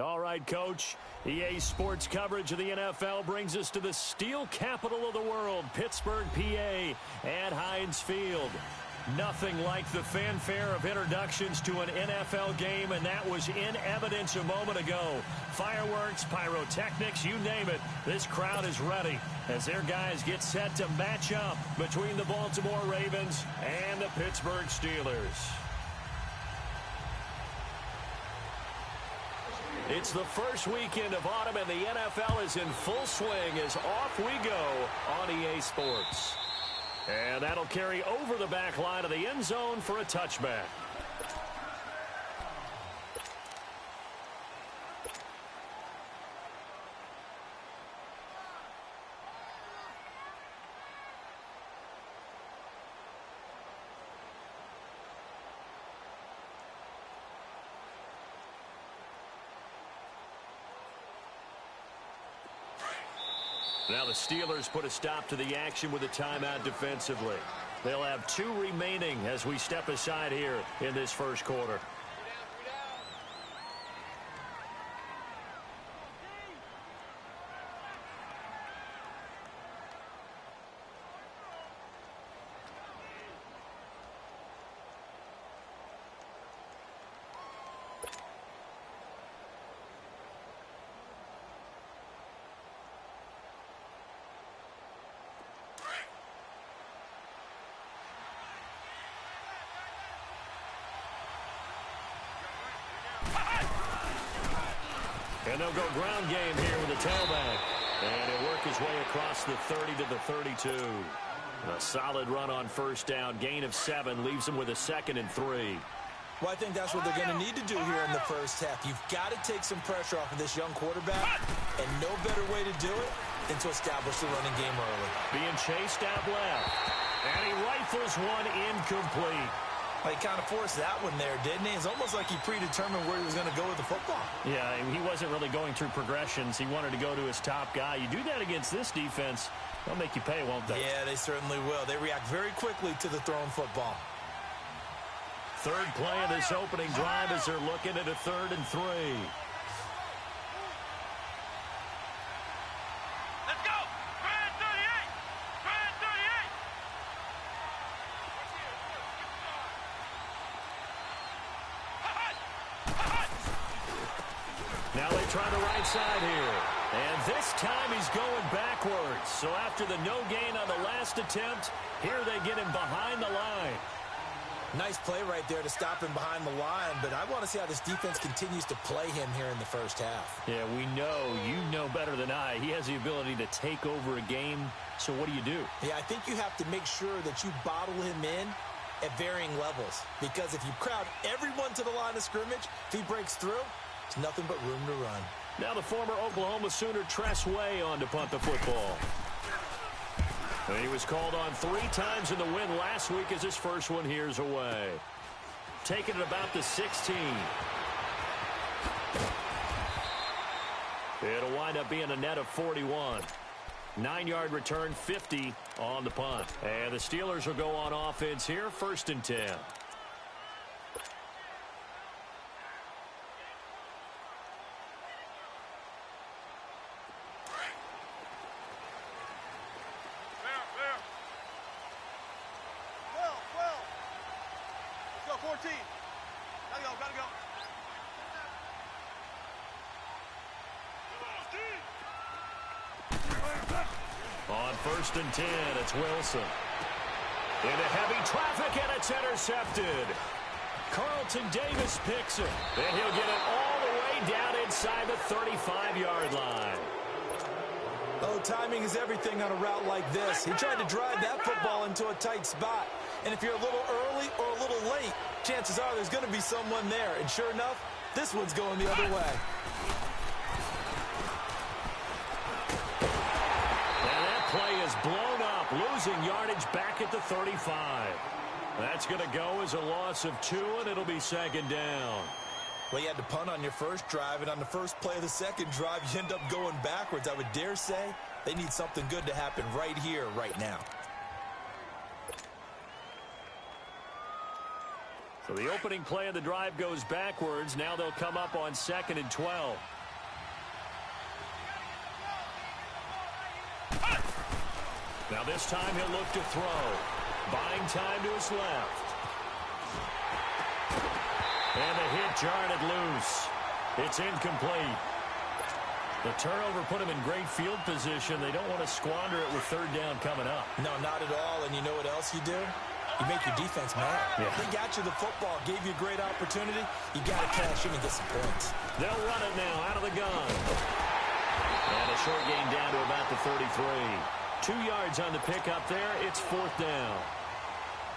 All right, Coach. EA Sports coverage of the NFL brings us to the steel capital of the world, Pittsburgh, PA, at Heinz Field. Nothing like the fanfare of introductions to an NFL game, and that was in evidence a moment ago. Fireworks, pyrotechnics, you name it. This crowd is ready as their guys get set to match up between the Baltimore Ravens and the Pittsburgh Steelers. It's the first weekend of autumn, and the NFL is in full swing as off we go on EA Sports. And that'll carry over the back line of the end zone for a touchback. Now the Steelers put a stop to the action with a timeout defensively. They'll have 2 remaining as we step aside here in this first quarter. And they'll go ground game here with a tailback. And he'll work his way across the 30 to the 32. A solid run on first down. Gain of 7 leaves them with a 2nd and 3. Well, I think that's what they're going to need to do here in the first half. You've got to take some pressure off of this young quarterback. And no better way to do it than to establish the running game early. Being chased out left. And he rifles one incomplete. Well, he kind of forced that one there, didn't he? It's almost like he predetermined where he was going to go with the football. Yeah, he wasn't really going through progressions. He wanted to go to his top guy. You do that against this defense, they'll make you pay, won't they? Yeah, they certainly will. They react very quickly to the thrown football. Third play of this opening drive as they're looking at a 3rd and 3. Now they try the right side here. And this time he's going backwards. So after the no gain on the last attempt, here they get him behind the line. Nice play right there to stop him behind the line, but I want to see how this defense continues to play him here in the first half. Yeah, we know, you know better than I, he has the ability to take over a game. So what do you do? Yeah, I think you have to make sure that you bottle him in at varying levels. Because if you crowd everyone to the line of scrimmage, if he breaks through, there's nothing but room to run. Now the former Oklahoma Sooner Tress Way on to punt the football. And he was called on 3 times in the win last week as his first one here's away. Taking it about the 16. It'll wind up being a net of 41. 9-yard return, 50 on the punt. And the Steelers will go on offense here, 1st and 10. On 1st and 10, it's Wilson. Into heavy traffic, and it's intercepted. Carlton Davis picks it, and he'll get it all the way down inside the 35-yard line. Oh, timing is everything on a route like this. He tried to drive that football into a tight spot. And if you're a little early or a little late, chances are there's going to be someone there. And sure enough, this one's going the other way. Play is blown up, losing yardage back at the 35. That's going to go as a loss of 2, and it'll be 2nd down. Well, you had to punt on your first drive, and on the first play of the second drive, you end up going backwards. I would dare say they need something good to happen right here, right now. So the opening play of the drive goes backwards. Now they'll come up on 2nd and 12. Now this time he'll look to throw. Buying time to his left. And the hit jarred it loose. It's incomplete. The turnover put him in great field position. They don't want to squander it with 3rd down coming up. No, not at all. And you know what else you do? You make your defense mad. Yeah. They got you the football, gave you a great opportunity. You got to cash in and get some points. They'll run it now out of the gun. And a short gain down to about the 33. 2 yards on the pickup there. It's 4th down.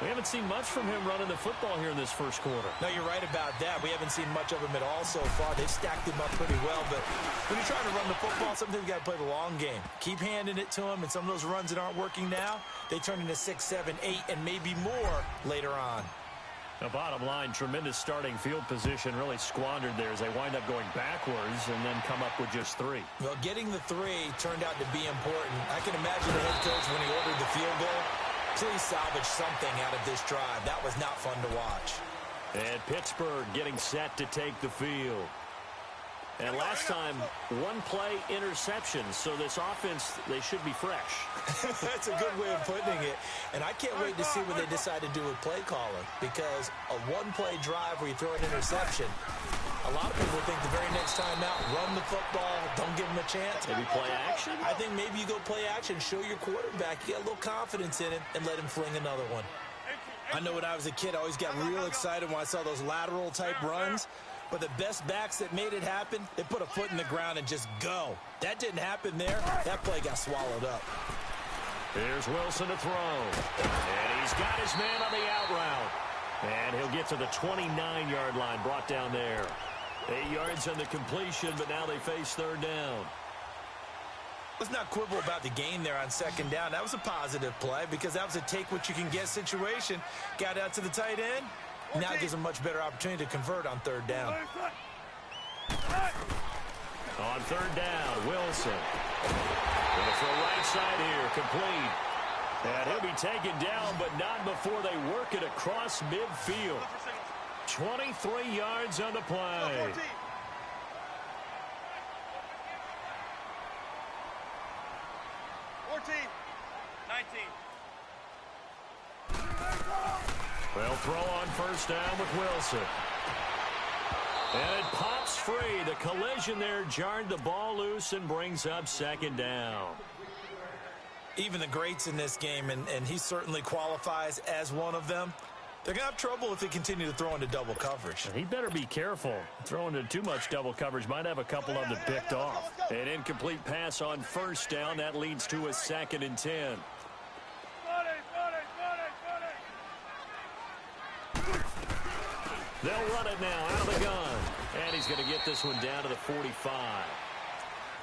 We haven't seen much from him running the football here in this first quarter. No, you're right about that. We haven't seen much of him at all so far. They've stacked him up pretty well. But when you're trying to run the football, sometimes you got to play the long game. Keep handing it to him, and some of those runs that aren't working now, they turn into 6, 7, 8, and maybe more later on. The bottom line, tremendous starting field position really squandered there as they wind up going backwards and then come up with just 3. Well, getting the 3 turned out to be important. I can imagine the head coach when he ordered the field goal. Please salvage something out of this drive. That was not fun to watch. And Pittsburgh getting set to take the field. And last time, 1-play interception. So this offense, they should be fresh. That's a good way of putting it. And I can't wait to see what they decide to do with play calling. Because a 1-play drive where you throw an interception, a lot of people think the very next time out, run the football, don't give them a chance. Maybe play action? I think maybe you go play action, show your quarterback, you get a little confidence in it, and let him fling another one. I know when I was a kid, I always got real excited when I saw those lateral-type runs. But the best backs that made it happen, they put a foot in the ground and just go. That didn't happen there. That play got swallowed up. Here's Wilson to throw. And he's got his man on the out route. And he'll get to the 29-yard line, brought down there. 8 yards on the completion, but now they face 3rd down. Let's not quibble about the gain there on 2nd down. That was a positive play because that was a take-what-you-can-get situation. Got out to the tight end. Now it gives them a much better opportunity to convert on 3rd down. On 3rd down, Wilson. Going to throw right side here, complete. And he'll be taken down, but not before they work it across midfield. 23 yards on the play. 14, 19. They'll throw on 1st down with Wilson. And it pops free. The collision there jarred the ball loose and brings up 2nd down. Even the greats in this game, and he certainly qualifies as one of them, they're going to have trouble if they continue to throw into double coverage. He better be careful. Throwing into too much double coverage might have a couple of them picked off. An incomplete pass on 1st down. That leads to a 2nd and 10. They'll run it now out of the gun. And he's going to get this one down to the 45.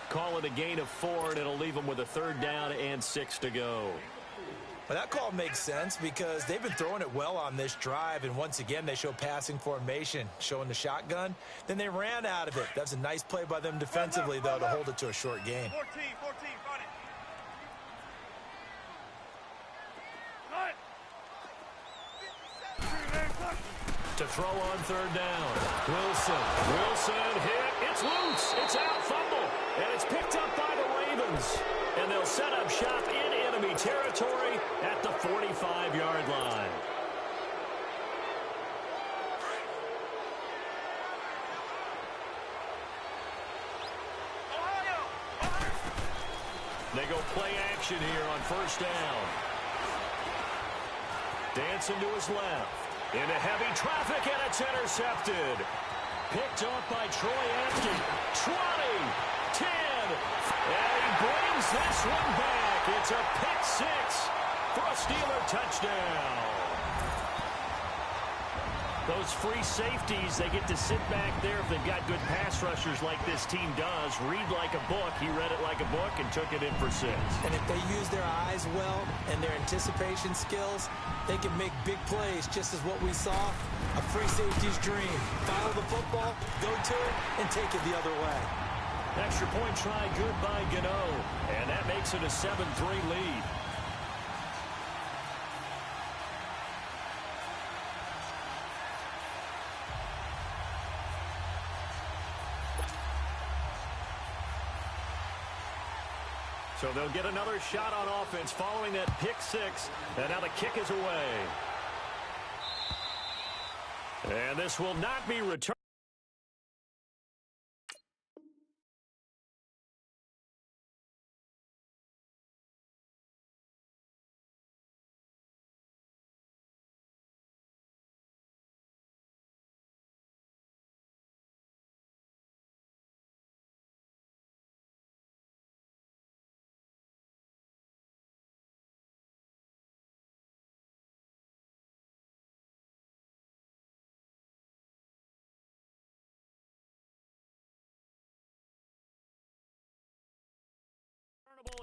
Call it a gain of 4, and it'll leave them with a 3rd down and 6 to go. Well, that call makes sense because they've been throwing it well on this drive, and once again, they show passing formation, showing the shotgun. Then they ran out of it. That's a nice play by them defensively, though, to hold it to a short gain. 14, got it. To throw on 3rd down. Wilson hit. It's loose. It's out. Fumble. And it's picked up by the Ravens. And they'll set up shop in enemy territory at the 45-yard line. They go play action here on 1st down. Dancing to his left. Into heavy traffic, and it's intercepted. Picked off by Troy Apke. 20, 10, and he brings this one back. It's a pick 6 for a Steeler touchdown. Those free safeties, they get to sit back there if they've got good pass rushers like this team does. Read like a book. He read it like a book and took it in for 6. And if they use their eyes well and their anticipation skills, they can make big plays, just as what we saw, a free safety's dream. Follow the football, go to it, and take it the other way. Extra point try good by Gano, and that makes it a 7-3 lead. So they'll get another shot on offense following that pick six. And now the kick is away. And this will not be returned.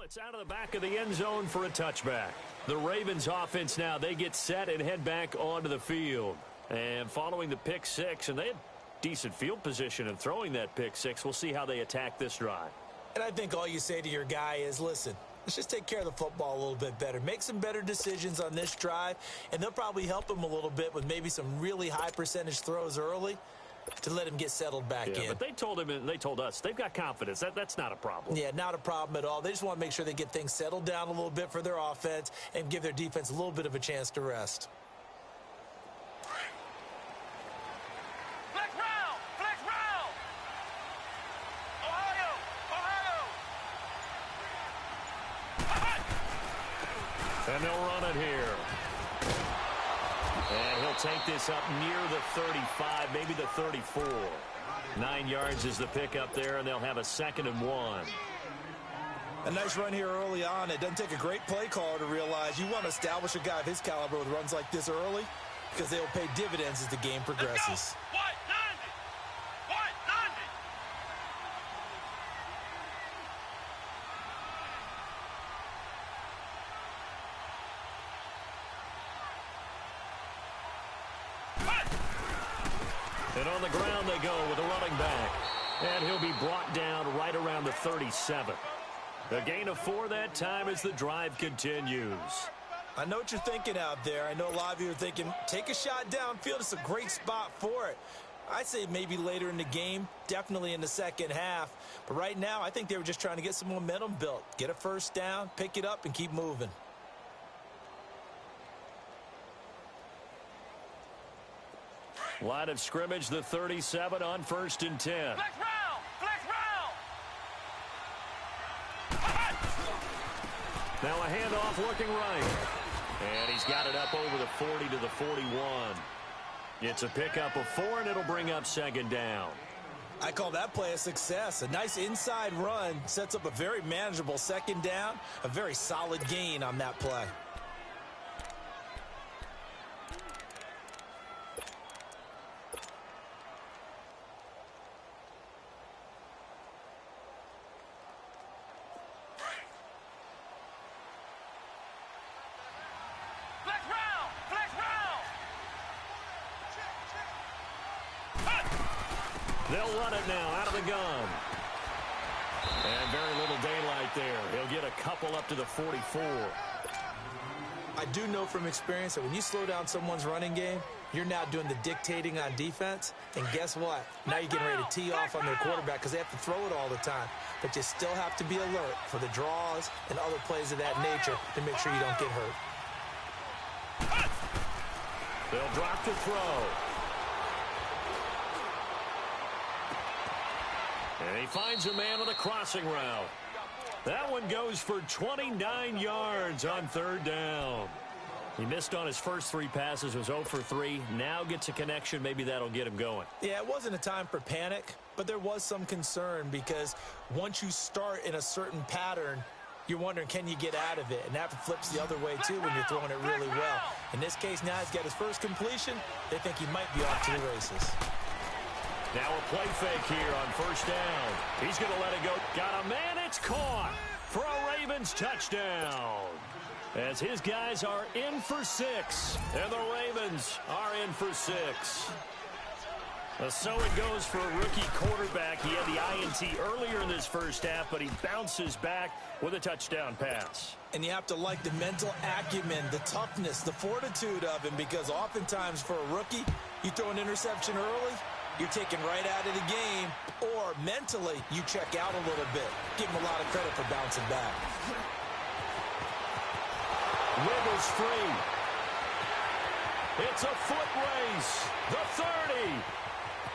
It's out of the back of the end zone for a touchback. The Ravens offense now, they get set and head back onto the field. And following the pick six, and they had decent field position in throwing that pick six. We'll see how they attack this drive. And I think all you say to your guy is, listen, let's just take care of the football a little bit better. Make some better decisions on this drive, and they'll probably help him a little bit with maybe some really high percentage throws early to let him get settled back in. But they told him and they told us they've got confidence. That's not a problem. Yeah, not a problem at all. They just want to make sure they get things settled down a little bit for their offense and give their defense a little bit of a chance to rest. Flex round! Flex round! Ohio! Ohio! And they'll run it here. And he'll take this up near the 35, maybe the 34. 9 yards is the pickup there, and they'll have a 2nd and 1. A nice run here early on. It doesn't take a great play caller to realize you want to establish a guy of his caliber with runs like this early because they will pay dividends as the game progresses. White 90! White 90! And on the ground they go with a running back. And he'll be brought down right around the 37. A gain of 4 that time as the drive continues. I know what you're thinking out there. I know a lot of you are thinking, take a shot downfield. It's a great spot for it. I'd say maybe later in the game, definitely in the second half. But right now, I think they were just trying to get some momentum built. Get a first down, pick it up, and keep moving. Line of scrimmage, the 37 on 1st and 10. Flex round! Flex round! Now a handoff looking right. And he's got it up over the 40 to the 41. It's a pickup of 4, and it'll bring up 2nd down. I call that play a success. A nice inside run sets up a very manageable 2nd down. A very solid gain on that play. They'll run it now out of the gun. And very little daylight there. He'll get a couple up to the 44. I do know from experience that when you slow down someone's running game, you're now doing the dictating on defense. And guess what? Now you're getting ready to tee off on their quarterback because they have to throw it all the time. But you still have to be alert for the draws and other plays of that nature to make sure you don't get hurt. They'll drop to throw. And he finds a man on a crossing route. That one goes for 29 yards on 3rd down. He missed on his first 3 passes, was 0 for 3. Now gets a connection. Maybe that'll get him going. Yeah, it wasn't a time for panic, but there was some concern because once you start in a certain pattern, you're wondering, can you get out of it? And that flips the other way, too, when you're throwing it really well. In this case, now he's got his first completion. They think he might be off to the races. Now a play fake here on 1st down. He's going to let it go. Got a man. It's caught for a Ravens touchdown. As his guys are in for 6. And the Ravens are in for 6. So it goes for a rookie quarterback. He had the INT earlier in this first half, but he bounces back with a touchdown pass. And you have to like the mental acumen, the toughness, the fortitude of him, because oftentimes for a rookie, you throw an interception early, you're taken right out of the game, or mentally you check out a little bit. Give him a lot of credit for bouncing back. Wiggles free. It's a foot race. The 30.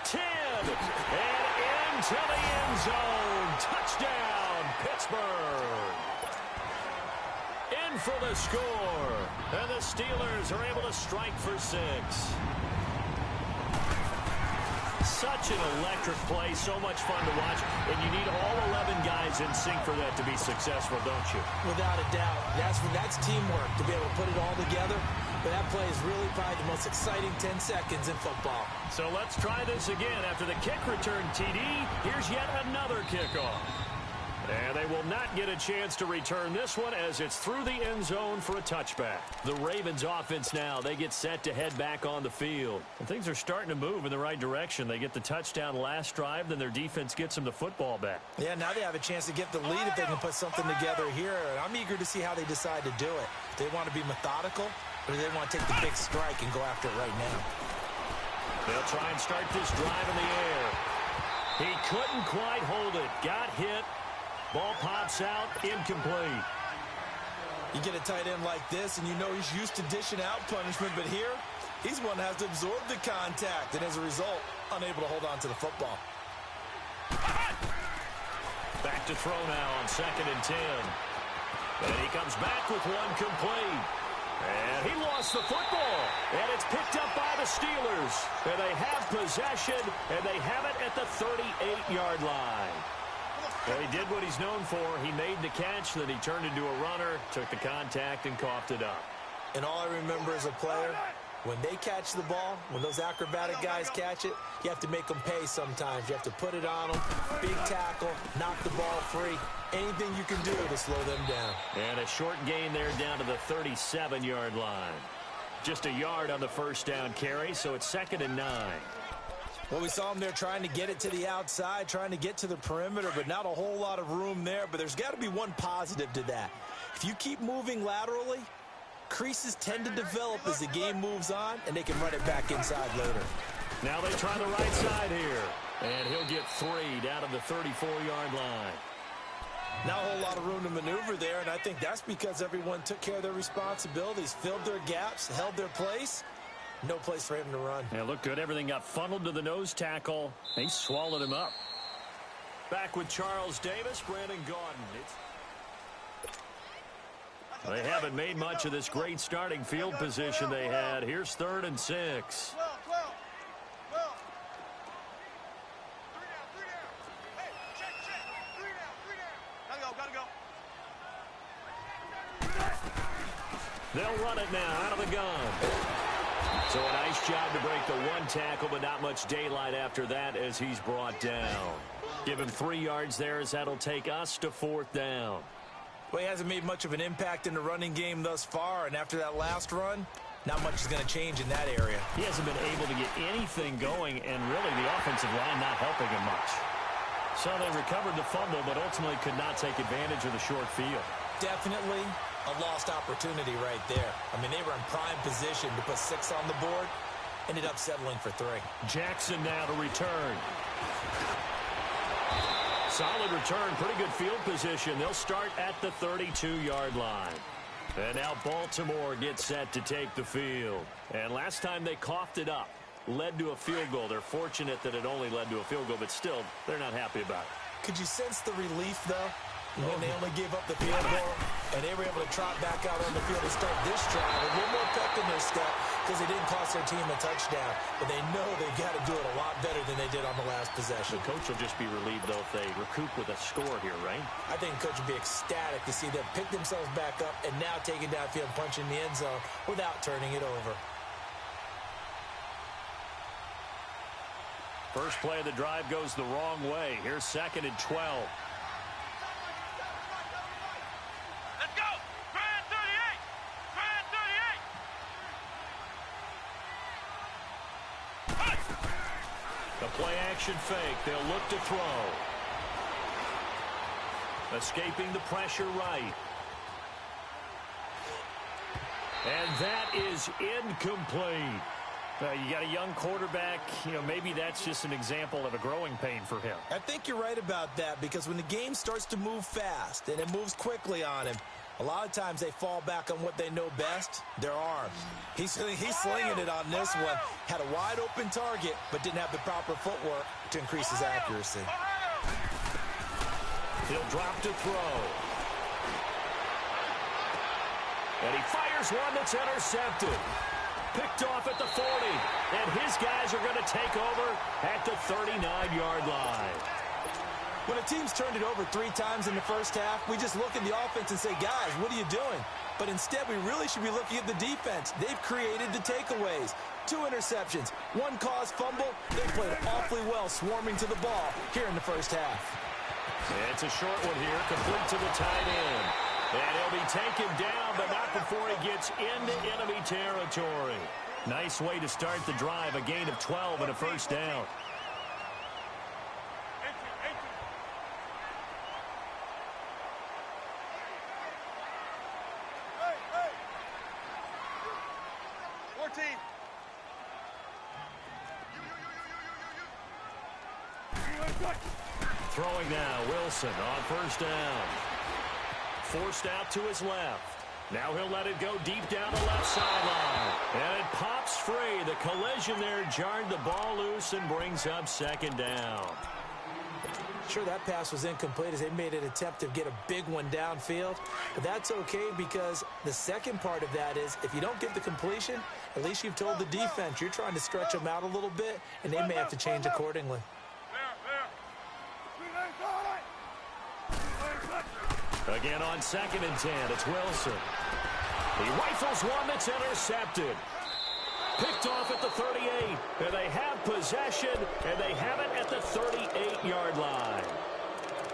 10. And into the end zone. Touchdown, Pittsburgh. In for the score. And the Steelers are able to strike for 6. Such an electric play, so much fun to watch, and you need all 11 guys in sync for that to be successful, don't you? Without a doubt. That's teamwork, to be able to put it all together. But that play is really probably the most exciting 10 seconds in football. So let's try this again. After the kick return TD, here's yet another kickoff. And they will not get a chance to return this one as it's through the end zone for a touchback. The Ravens offense now, they get set to head back on the field. And things are starting to move in the right direction. They get the touchdown last drive, then their defense gets them the football back. Yeah, now they have a chance to get the lead if they can put something together here. And I'm eager to see how they decide to do it. Do they want to be methodical, or do they want to take the big strike and go after it right now? They'll try and start this drive in the air. He couldn't quite hold it. Got hit. Ball pops out, incomplete. You get a tight end like this, and you know he's used to dishing out punishment, but here, he's one that has to absorb the contact, and as a result, unable to hold on to the football. Back to throw now on 2nd and 10. And he comes back with one complete. And he lost the football. And it's picked up by the Steelers. And they have possession, and they have it at the 38-yard line. Well, he did what he's known for. He made the catch, then he turned into a runner, took the contact, and coughed it up. And all I remember as a player, when they catch the ball, when those acrobatic guys catch it, you have to make them pay sometimes. You have to put it on them, big tackle, knock the ball free. Anything you can do to slow them down. And a short gain there down to the 37-yard line. Just a yard on the first down carry, so it's 2nd and 9. Well, we saw him there trying to get it to the outside, trying to get to the perimeter, but not a whole lot of room there. But there's got to be one positive to that. If you keep moving laterally, creases tend to develop as the game moves on, and they can run it back inside later. Now they try the right side here. And he'll get 3 down to the 34-yard line. Not a whole lot of room to maneuver there, and I think that's because everyone took care of their responsibilities, filled their gaps, held their place. No place for him to run. Yeah, looked good. Everything got funneled to the nose tackle. He swallowed him up. Back with Charles Davis, Brandon Gaudin. They haven't made much of this great starting field position they had. Here's 3rd and 6. 12. 3 down. Hey, check. 3 down. Gotta go. They'll run it now out of the gun. So a nice job to break the one tackle, but not much daylight after that as he's brought down. Give him 3 yards there as that'll take us to 4th down. Well, he hasn't made much of an impact in the running game thus far, and after that last run, not much is going to change in that area. He hasn't been able to get anything going, and really the offensive line not helping him much. So they recovered the fumble, but ultimately could not take advantage of the short field. Definitely a lost opportunity right there. I mean, they were in prime position to put 6 on the board. Ended up settling for 3. Jackson now to return. Solid return, pretty good field position. They'll start at the 32-yard line. And now Baltimore gets set to take the field. And last time they coughed it up, led to a field goal. They're fortunate that it only led to a field goal, but still, they're not happy about it. Could you sense the relief, though, when they only gave up the field goal, and they were able to trot back out on the field to start this drive? A little more pep in their step because they didn't cost their team a touchdown, but they know they've got to do it a lot better than they did on the last possession. The coach will just be relieved, though, if they recoup with a score here, right? I think the coach would be ecstatic to see them pick themselves back up and now take it downfield and punch in the end zone without turning it over. First play of the drive goes the wrong way. Here's 2nd and 12. Let's go. Grand 38. Grand 38. The play action fake. They'll look to throw. Escaping the pressure right. And that is incomplete. You got a young quarterback. Maybe that's just an example of a growing pain for him. I think you're right about that because when the game starts to move fast and it moves quickly on him, a lot of times they fall back on what they know best, their arms. He's slinging it on this one. Had a wide open target, but didn't have the proper footwork to increase his accuracy. He'll drop to throw. And he fires one that's intercepted. Picked off at the 40. And his guys are going to take over at the 39-yard line. When a team's turned it over 3 times in the first half, we just look at the offense and say, guys, what are you doing? But instead, we really should be looking at the defense. They've created the takeaways. 2 interceptions, 1 caused fumble. They played awfully well swarming to the ball here in the first half. It's a short one here, complete to the tight end. And he'll be taken down, but not before he gets into enemy territory. Nice way to start the drive, a gain of 12 and a first down. Hey. 14. Throwing now, Wilson on first down. Forced out to his left. Now he'll let it go deep down the left sideline. And it pops free. The collision there jarred the ball loose and brings up second down. Sure, that pass was incomplete as they made an attempt to get a big one downfield. But that's okay because the second part of that is if you don't get the completion, at least you've told the defense you're trying to stretch them out a little bit, and they may have to change accordingly. Again on 2nd and 10, it's Wilson. He rifles one that's intercepted. Picked off at the 38, and they have possession, and they have it at the 38-yard line.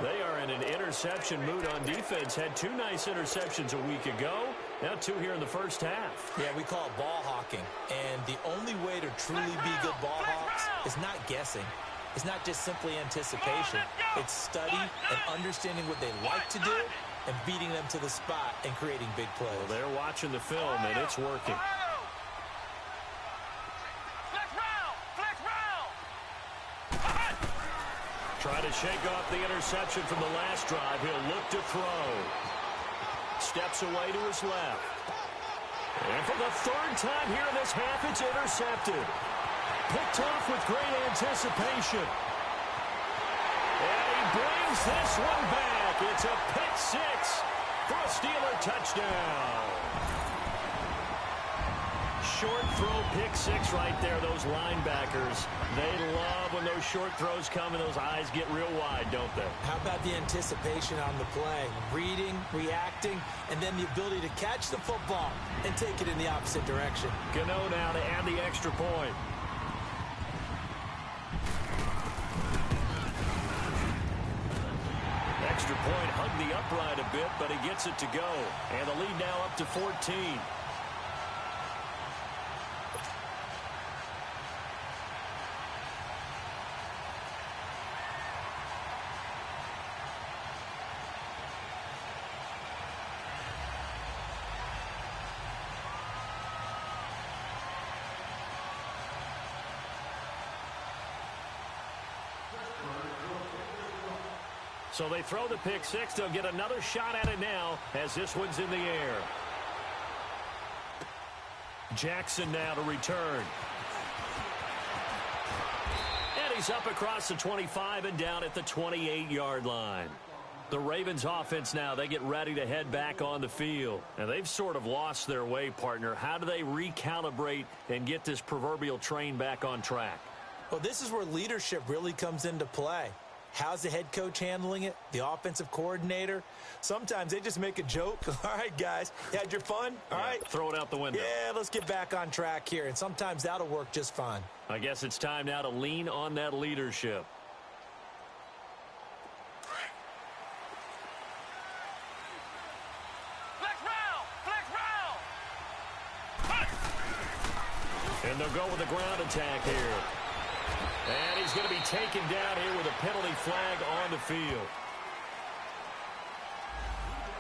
They are in an interception mood on defense. Had 2 nice interceptions a week ago. Now 2 here in the first half. Yeah, we call it ball hawking. And the only way to truly be good ball hawks is not guessing. It's not just simply anticipation. It's study and understanding what they like to do and beating them to the spot and creating big plays. Well, they're watching the film, and it's working. Try to shake off the interception from the last drive. He'll look to throw. Steps away to his left. And for the 3rd time here in this half, it's intercepted. Picked off with great anticipation. And he brings this one back. It's a pick 6 for a Steeler touchdown. Short throw, pick 6 right there. Those linebackers, they love when those short throws come and those eyes get real wide, don't they? How about the anticipation on the play? Reading, reacting, and then the ability to catch the football and take it in the opposite direction. Gano now to add the extra point. Extra point hugged the upright a bit, but he gets it to go. And the lead now up to 14. So they throw the pick 6. They'll get another shot at it now as this one's in the air. Jackson now to return. And he's up across the 25 and down at the 28-yard line. The Ravens offense now, they get ready to head back on the field. And they've sort of lost their way, partner. How do they recalibrate and get this proverbial train back on track? Well, this is where leadership really comes into play. How's the head coach handling it? The offensive coordinator? Sometimes they just make a joke. All right, guys, you had your fun? All right. Throw it out the window. Yeah, let's get back on track here. And sometimes that'll work just fine. I guess it's time now to lean on that leadership. And they'll go with a ground attack here. And he's going to be taken down here with a penalty flag on the field.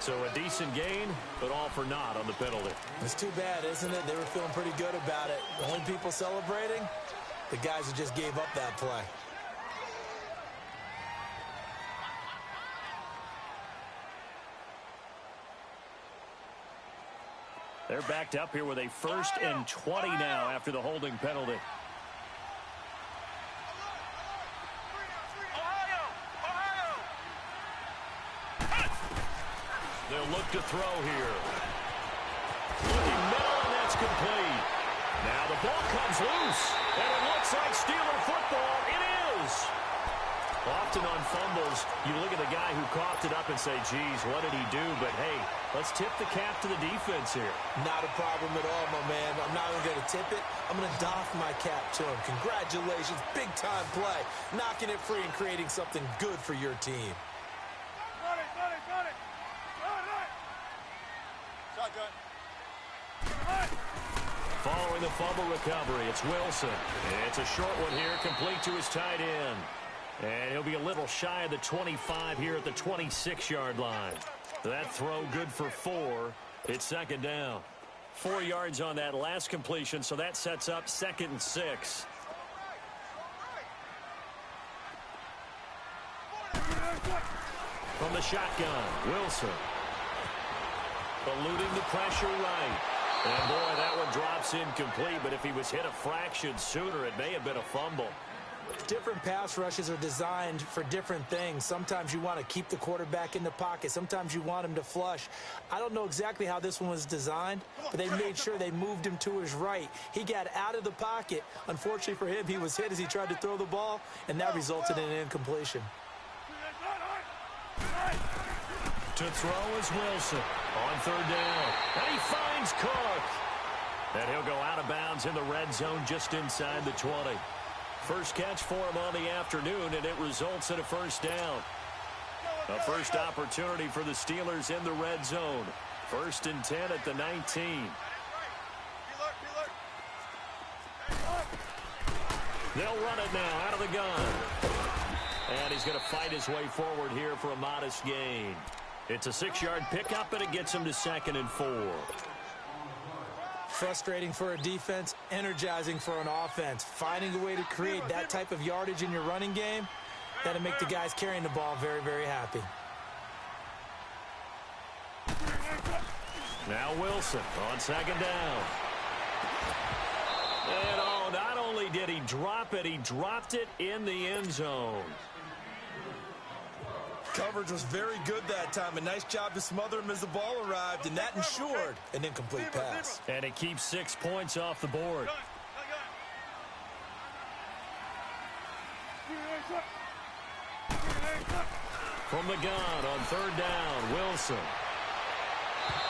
So a decent gain, but all for naught on the penalty. It's too bad, isn't it? They were feeling pretty good about it. The only people celebrating, the guys who just gave up that play. They're backed up here with a 1st and 20 now after the holding penalty. They'll look to throw here. Looking middle, and that's complete. Now the ball comes loose, and it looks like Steeler football. It is. Often on fumbles, you look at the guy who coughed it up and say, geez, what did he do? But, hey, let's tip the cap to the defense here. Not a problem at all, my man. I'm not even going to tip it. I'm going to doff my cap to him. Congratulations. Big-time play. Knocking it free and creating something good for your team. Got it. Run. Shotgun. Following the fumble recovery, it's Wilson. It's a short one here, complete to his tight end. And he'll be a little shy of the 25 here at the 26-yard line. That throw good for 4. It's 2nd down. 4 yards on that last completion, so that sets up 2nd and 6. From the shotgun, Wilson. Eluding the pressure right. And, boy, that one drops incomplete, but if he was hit a fraction sooner, it may have been a fumble. Different pass rushes are designed for different things. Sometimes you want to keep the quarterback in the pocket. Sometimes you want him to flush. I don't know exactly how this one was designed, but they made sure they moved him to his right. He got out of the pocket. Unfortunately for him, he was hit as he tried to throw the ball, and that resulted in an incompletion. To throw is Wilson on 3rd down. And he finds Cook. And he'll go out of bounds in the red zone just inside the 20. First catch for him on the afternoon, and it results in a 1st down. A first opportunity for the Steelers in the red zone. 1st and 10 at the 19. They'll run it now out of the gun. And he's going to fight his way forward here for a modest gain. It's a 6-yard pickup, and it gets him to 2nd and 4. Frustrating for a defense, energizing for an offense. Finding a way to create that type of yardage in your running game, that'll make the guys carrying the ball very, very happy. Now Wilson on 2nd down. And, oh, not only did he drop it, he dropped it in the end zone. Coverage was very good that time. A nice job to smother him as the ball arrived, and that ensured an incomplete pass. And it keeps 6 points off the board. From the gun on 3rd down, Wilson.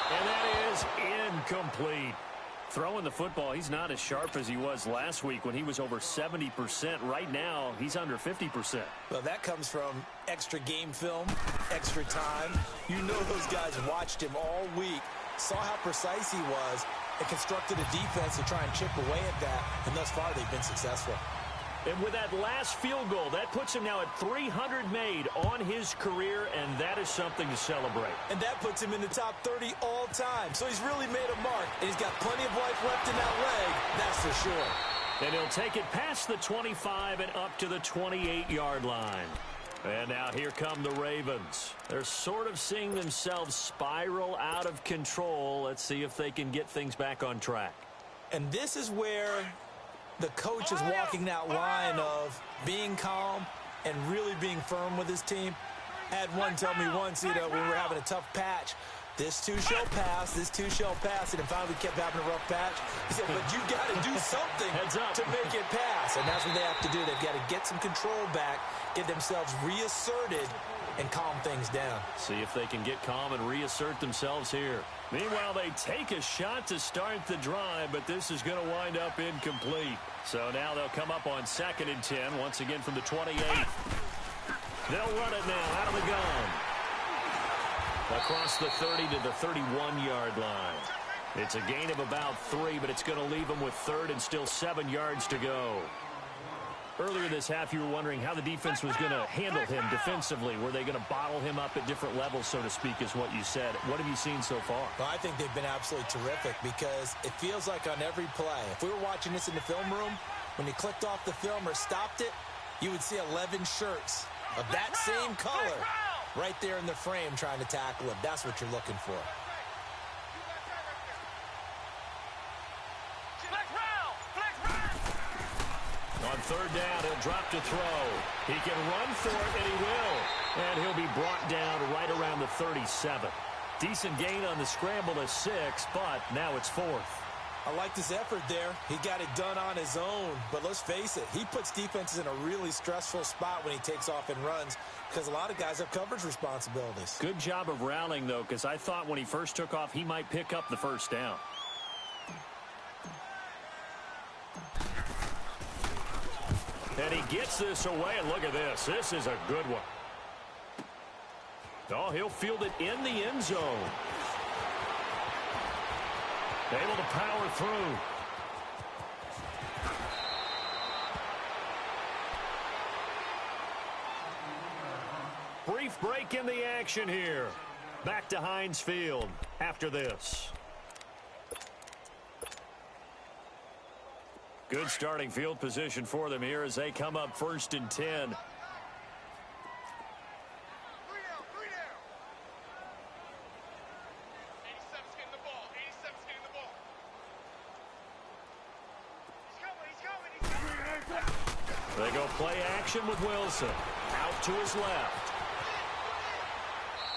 And that is incomplete. Throwing the football, he's not as sharp as he was last week when he was over 70%. Right now, he's under 50%. Well, that comes from extra game film, extra time. You know those guys watched him all week, saw how precise he was, and constructed a defense to try and chip away at that. And thus far, they've been successful. And with that last field goal, that puts him now at 300 made on his career, and that is something to celebrate. And that puts him in the top 30 all time. So he's really made a mark, and he's got plenty of life left in that leg, that's for sure. And he'll take it past the 25 and up to the 28-yard line. And now here come the Ravens. They're sort of seeing themselves spiral out of control. Let's see if they can get things back on track. And this is where the coach is walking that line of being calm and really being firm with his team. I had one tell me once, when we were having a tough patch, this too shall pass, this too shall pass, and finally we kept having a rough patch. He said, but you got to do something to make it pass, and that's what they have to do. They've got to get some control back, get themselves reasserted, and calm things down. See if they can get calm and reassert themselves here. Meanwhile, they take a shot to start the drive, but this is going to wind up incomplete. So now they'll come up on 2nd and 10, once again from the 28. They'll run it now out of the gun. Across the 30 to the 31-yard line. It's a gain of about 3, but it's going to leave them with 3rd and still 7 yards to go. Earlier this half, you were wondering how the defense was going to handle him defensively. Were they going to bottle him up at different levels, so to speak, is what you said. What have you seen so far? Well, I think they've been absolutely terrific because it feels like on every play, if we were watching this in the film room, when you clicked off the film or stopped it, you would see 11 shirts of that same color right there in the frame trying to tackle him. That's what you're looking for. On third down, he'll drop to throw. He can run for it, and he will. And he'll be brought down right around the 37. Decent gain on the scramble to 6, but now it's 4th. I liked his effort there. He got it done on his own. But let's face it, he puts defenses in a really stressful spot when he takes off and runs because a lot of guys have coverage responsibilities. Good job of rallying, though, because I thought when he first took off, he might pick up the first down. And he gets this away, and look at this. This is a good one. Oh, he'll field it in the end zone. Able to power through. Brief break in the action here. Back to Heinz Field after this. Good starting field position for them here as they come up 1st and 10. 3 down, 3 down. 87's getting the ball. 87's getting the ball. He's coming. They go play action with Wilson. Out to his left.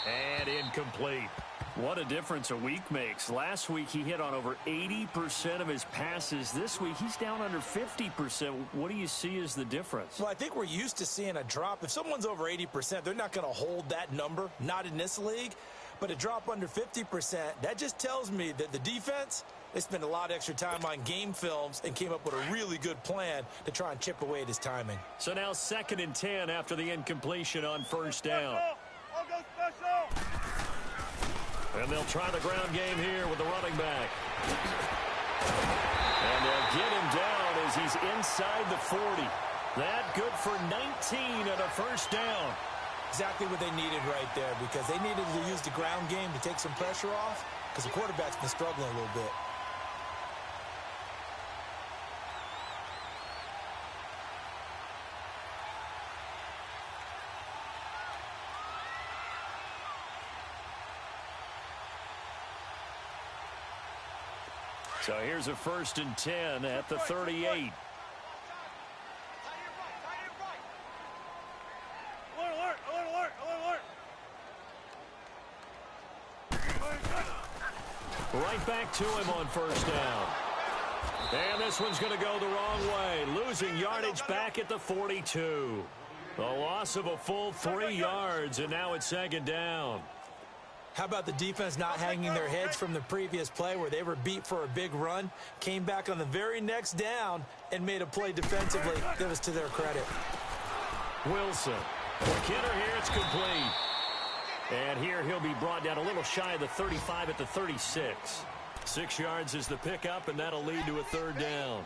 And incomplete. What a difference a week makes. Last week he hit on over 80% of his passes. This week he's down under 50%. What do you see as the difference? Well, I think we're used to seeing a drop. If someone's over 80%, they're not going to hold that number, not in this league. But a drop under 50%, that just tells me that the defense, they spent a lot of extra time on game films and came up with a really good plan to try and chip away at his timing. So now 2nd and 10 after the incompletion on 1st down. I'll go special. And they'll try the ground game here with the running back. And they'll get him down as he's inside the 40. That good for 19 and a 1st down. Exactly what they needed right there because they needed to use the ground game to take some pressure off because the quarterback's been struggling a little bit. So here's a 1st and 10 at the 38. Alert, alert, alert, alert, alert, alert. Right back to him on 1st down. And this one's going to go the wrong way. Losing yardage back at the 42. The loss of a full 3 yards, and now it's 2nd down. How about the defense not hanging their heads from the previous play where they were beat for a big run, came back on the very next down and made a play defensively that was to their credit. Wilson. Kidder here, it's complete. And here he'll be brought down a little shy of the 35 at the 36. 6 yards is the pickup, and that'll lead to a 3rd down.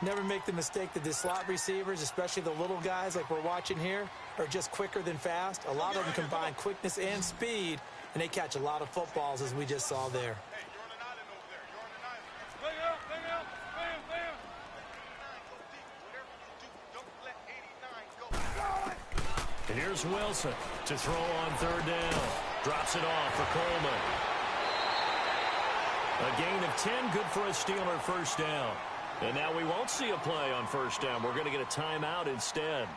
Never make the mistake that the slot receivers, especially the little guys like we're watching here, are just quicker than fast. A lot of them combine quickness and speed, and they catch a lot of footballs, as we just saw there. Hey, you're on an island over there. You're on an island. Bang out, bang out, bam, bam. 89, go deep. Whatever you do, don't let 89 go. And here's Wilson to throw on 3rd down. Drops it off for Coleman. A gain of 10, good for a Steeler 1st down. And now we won't see a play on 1st down. We're going to get a timeout instead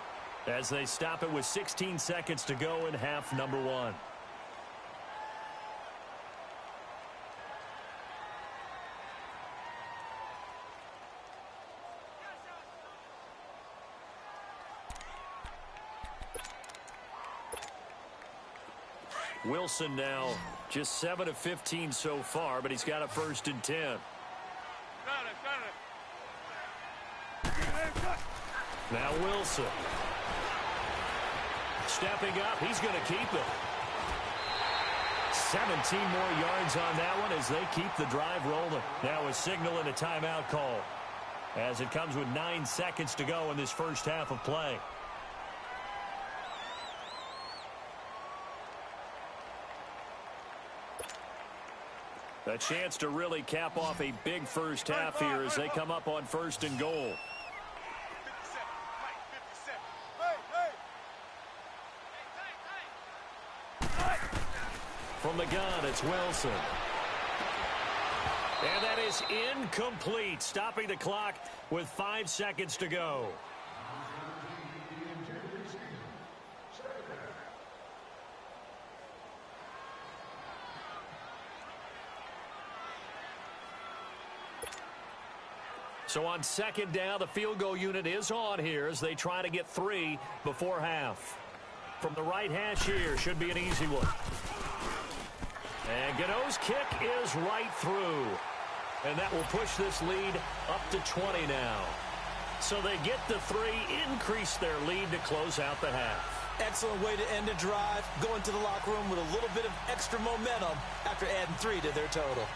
as they stop it with 16 seconds to go in half number 1. Wilson now just 7 of 15 so far, but he's got a 1st and 10. Got it. Now Wilson. Stepping up, he's going to keep it. 17 more yards on that one as they keep the drive rolling. Now a signal and a timeout call. as it comes with 9 seconds to go in this first half of play. A chance to really cap off a big first half here as they come up on 1st and goal. 57. Mike, 57. From the gun, it's Wilson. And that is incomplete, stopping the clock with 5 seconds to go. So on 2nd down, the field goal unit is on here as they try to get 3 before half. From the right hash here, should be an easy one. And Gano's kick is right through. And that will push this lead up to 20 now. So they get the 3, increase their lead to close out the half. Excellent way to end a drive, going to the locker room with a little bit of extra momentum after adding 3 to their total.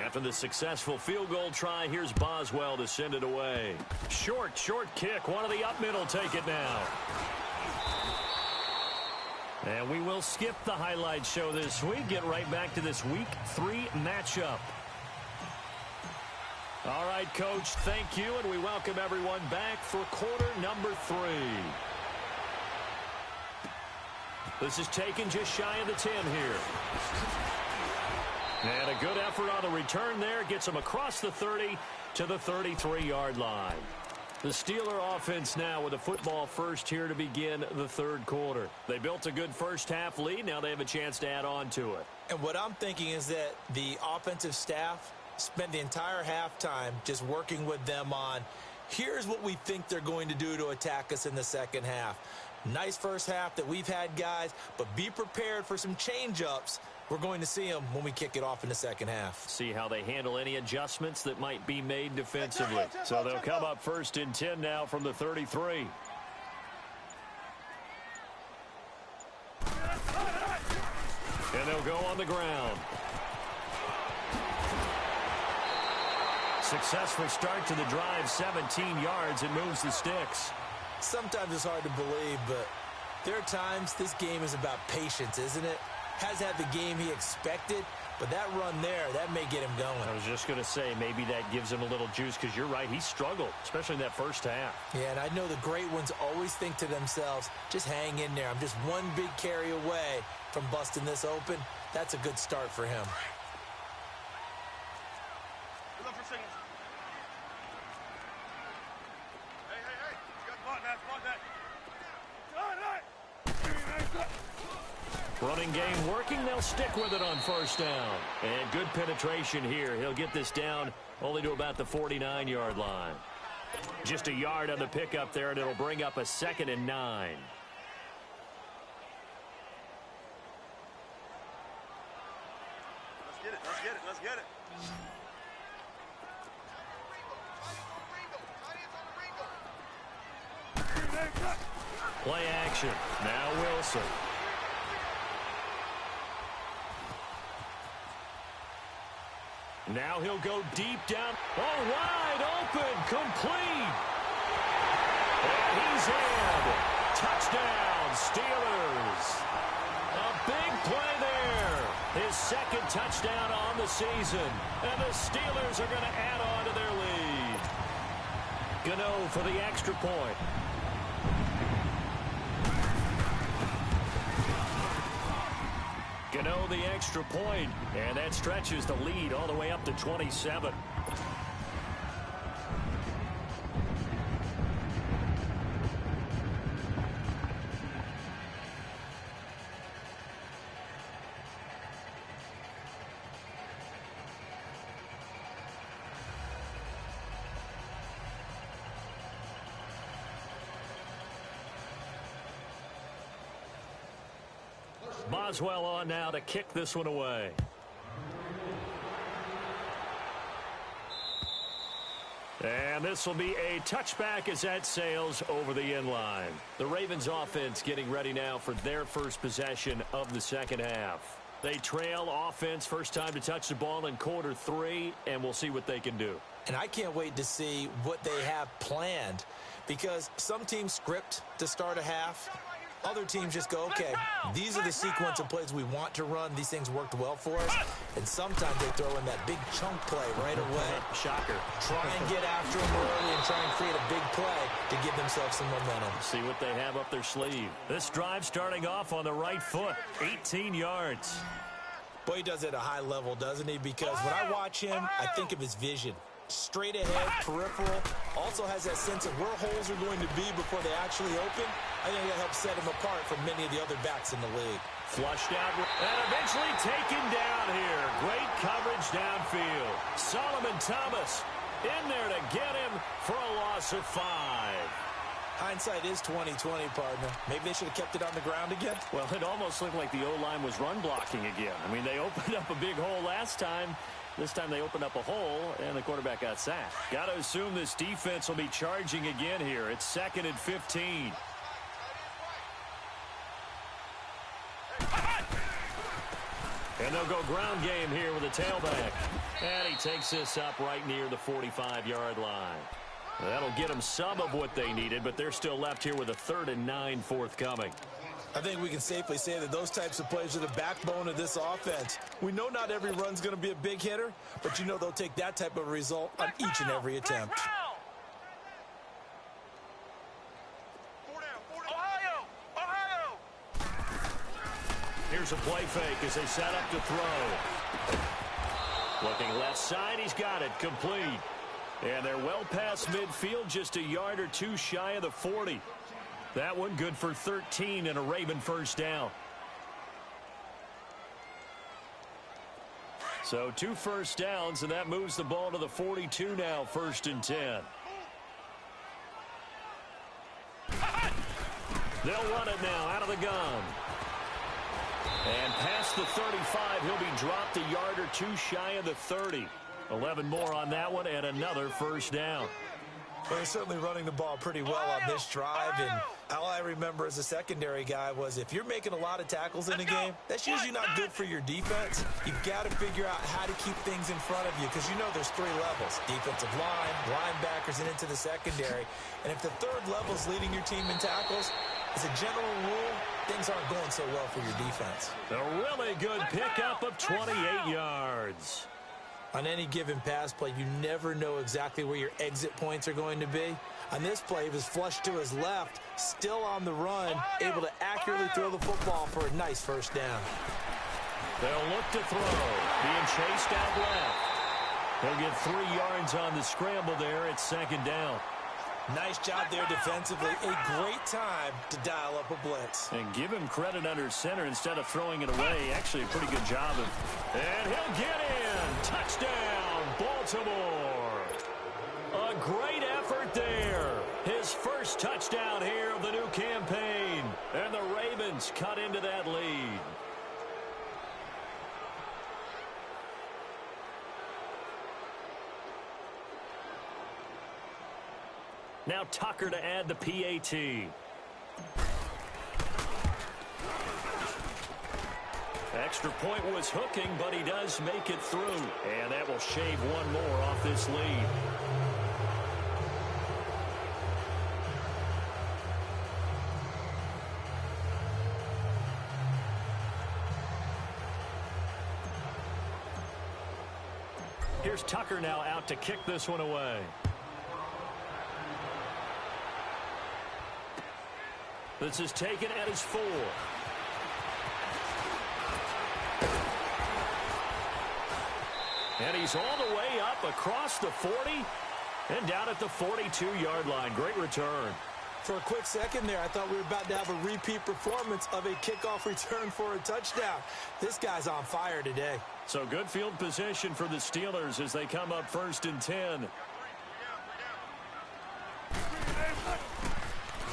After the successful field goal try, here's Boswell to send it away. Short kick. One of the up middle take it now. And we will skip the highlight show this week. Get right back to this Week 3 matchup. All right, Coach, thank you, and we welcome everyone back for quarter number 3. This is taken just shy of the 10 here. And a good effort on the return there. Gets them across the 30 to the 33-yard line. The Steeler offense now with the football first here to begin the 3rd quarter. They built a good first half lead. Now they have a chance to add on to it. And what I'm thinking is that the offensive staff spent the entire halftime just working with them on, here's what we think they're going to do to attack us in the second half. Nice first half that we've had, guys, but be prepared for some change-ups. We're going to see them when we kick it off in the second half. See how they handle any adjustments that might be made defensively. So they'll come up 1st and 10 now from the 33. And they'll go on the ground. Successful start to the drive, 17 yards. It moves the sticks. Sometimes it's hard to believe, but there are times this game is about patience, isn't it? Has had the game he expected, but that run there, that may get him going. I was just going to say, maybe that gives him a little juice, because you're right, he struggled, especially in that first half. Yeah, and I know the great ones always think to themselves, just hang in there. I'm just one big carry away from busting this open. That's a good start for him. Good luck for signals. Hey. You got block that. Running game working. They'll stick with it on 1st down. And good penetration here. He'll get this down only to about the 49-yard line. Just a yard on the pickup there, and it'll bring up a 2nd and 9. Let's get it. Play action. Now Wilson. Now he'll go deep down. Oh, wide open. Complete. And he's in. Touchdown, Steelers. A big play there. His 2nd touchdown on the season. And the Steelers are going to add on to their lead. Gano for the extra point. Gano the extra point, and that stretches the lead all the way up to 27. Boswell on now to kick this one away. And this will be a touchback as that sails over the end line. The Ravens offense getting ready now for their first possession of the second half. They trail offense, first time to touch the ball in quarter 3, and we'll see what they can do. And I can't wait to see what they have planned, because some teams script to start a half. Other teams just go, okay, these are the sequence of plays we want to run. These things worked well for us. And sometimes they throw in that big chunk play right away. Shocker. Try and get after them early and try and create a big play to give themselves some momentum. See what they have up their sleeve. This drive starting off on the right foot, 18 yards. Boy, he does it at a high level, doesn't he? Because when I watch him, I think of his vision. Straight ahead, peripheral, also has that sense of where holes are going to be before they actually open. I think that helps set him apart from many of the other backs in the league. Flushed out and eventually taken down here. Great coverage downfield. Solomon Thomas in there to get him for a loss of 5. Hindsight is 20/20, partner. Maybe they should have kept it on the ground again. Well, it almost looked like the O-line was run blocking again. I mean, they opened up a big hole last time. This time they opened up a hole, and the quarterback got sacked. Got to assume this defense will be charging again here. It's 2nd and 15. And they'll go ground game here with a tailback. And he takes this up right near the 45-yard line. That'll get them some of what they needed, but they're still left here with a 3rd and 9 forthcoming. I think we can safely say that those types of plays are the backbone of this offense. We know not every run's going to be a big hitter, but you know they'll take that type of result on each and every attempt. Here's a play fake as they set up to throw. Looking left side, he's got it, complete. And they're well past midfield, just a yard or two shy of the 40. That one good for 13 and a Raven first down. So 2 first downs, and that moves the ball to the 42 now, 1st and 10. They'll run it now out of the gun. And past the 35, he'll be dropped a yard or two shy of the 30. 11 more on that one and another first down. Well, they're certainly running the ball pretty well on this drive, and all I remember as a secondary guy was if you're making a lot of tackles in a game, that's usually not good for your defense. You've got to figure out how to keep things in front of you, because you know there's 3 levels: defensive line, linebackers, and into the secondary. And if the 3rd level is leading your team in tackles, as a general rule, things aren't going so well for your defense. A really good pickup of 28 yards. On any given pass play, you never know exactly where your exit points are going to be. On this play, he was flushed to his left, still on the run, able to accurately throw the football for a nice first down. They'll look to throw, being chased out left. They'll get 3 yards on the scramble there. It's 2nd down. Nice job there defensively. A great time to dial up a blitz. And give him credit under center instead of throwing it away. Actually, a pretty good job of. And he'll get in. Touchdown, Baltimore. A great effort there. His first touchdown here of the new campaign. And the Ravens cut into that lead. Now Tucker to add the PAT. Extra point was hooking, but he does make it through. And that will shave 1 more off this lead. Here's Tucker now out to kick this one away. This is taken at his 4. And he's all the way up across the 40 and down at the 42-yard line. Great return. For a quick second there, I thought we were about to have a repeat performance of a kickoff return for a touchdown. This guy's on fire today. So good field position for the Steelers as they come up 1st and 10.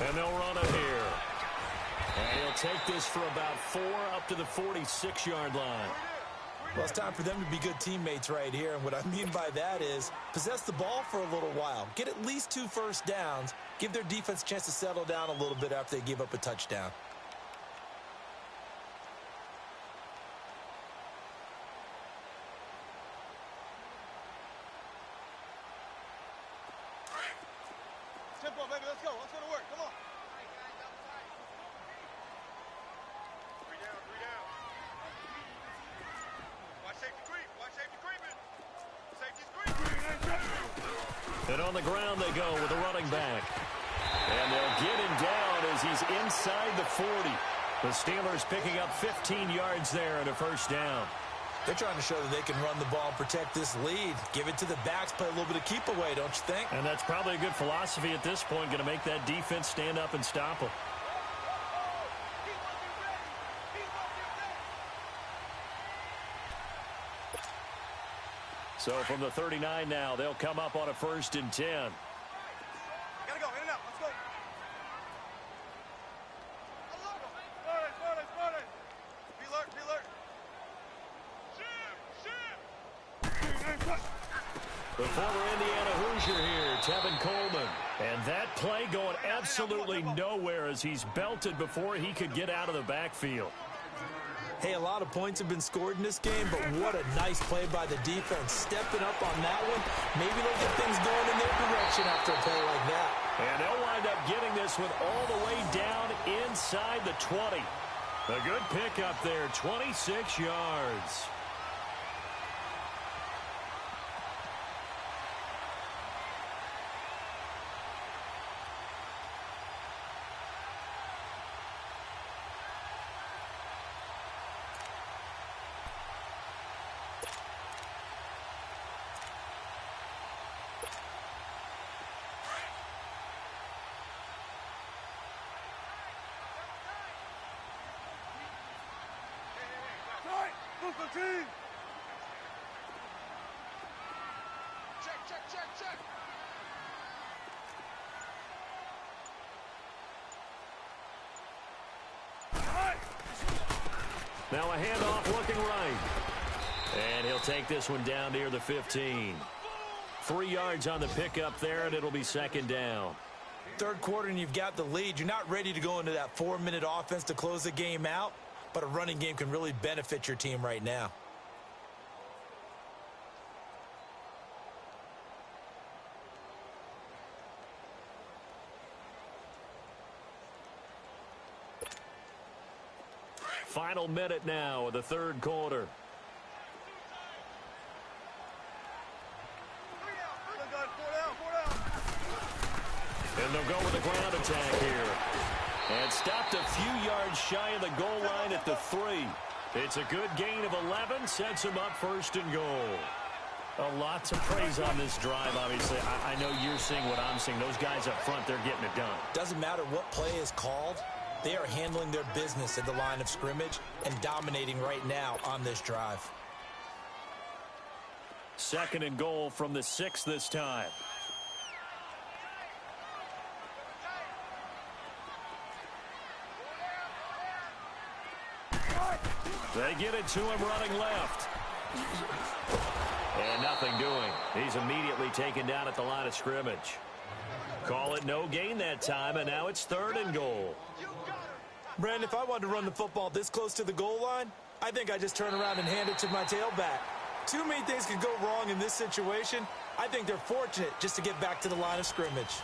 And they'll run it here. And he'll take this for about 4 up to the 46-yard line. Well, it's time for them to be good teammates right here, and what I mean by that is possess the ball for a little while, get at least 2 first downs, give their defense a chance to settle down a little bit after they give up a touchdown. Tempo, baby, let's go. Let's go to work. Come on. 3 down, 3 down. Watch safety creep. Watch safety creeping. Safety's creeping. And on the ground they go with the running back. And they'll get him down as he's inside the 40. The Steelers picking up 15 yards there and a first down. They're trying to show that they can run the ball and protect this lead. Give it to the backs, play a little bit of keep away, don't you think? And that's probably a good philosophy at this point, going to make that defense stand up and stop them. So from the 39 now, they'll come up on a 1st and 10. Gotta go, in and out. Let's go. Spotted. Be alert, be alert. The former Indiana Hoosier here, Tevin Coleman. And that play going absolutely nowhere as he's belted before he could get out of the backfield. Hey, a lot of points have been scored in this game, but what a nice play by the defense. Stepping up on that one, maybe they'll get things going in their direction after a play like that. And they'll wind up getting this one all the way down inside the 20. A good pickup there, 26 yards. Team. Check. Now a handoff looking right. And he'll take this one down near the 15. 3 yards on the pickup there, and it'll be 2nd down. Third quarter and you've got the lead. You're not ready to go into that 4-minute offense to close the game out, but a running game can really benefit your team right now. Final minute now of the 3rd quarter. And they'll go with the ground attack here. And stopped a few yards shy of the goal line at the 3. It's a good gain of 11, sets them up 1st and goal. A lot to praise on this drive, obviously. I know you're seeing what I'm seeing. Those guys up front, they're getting it done. Doesn't matter what play is called. They are handling their business at the line of scrimmage and dominating right now on this drive. 2nd and goal from the 6 this time. They get it to him running left. And nothing doing. He's immediately taken down at the line of scrimmage. Call it no gain that time, and now it's 3rd and goal. Brandon, if I wanted to run the football this close to the goal line, I think I just turn around and hand it to my tailback. Too many things could go wrong in this situation. I think they're fortunate just to get back to the line of scrimmage.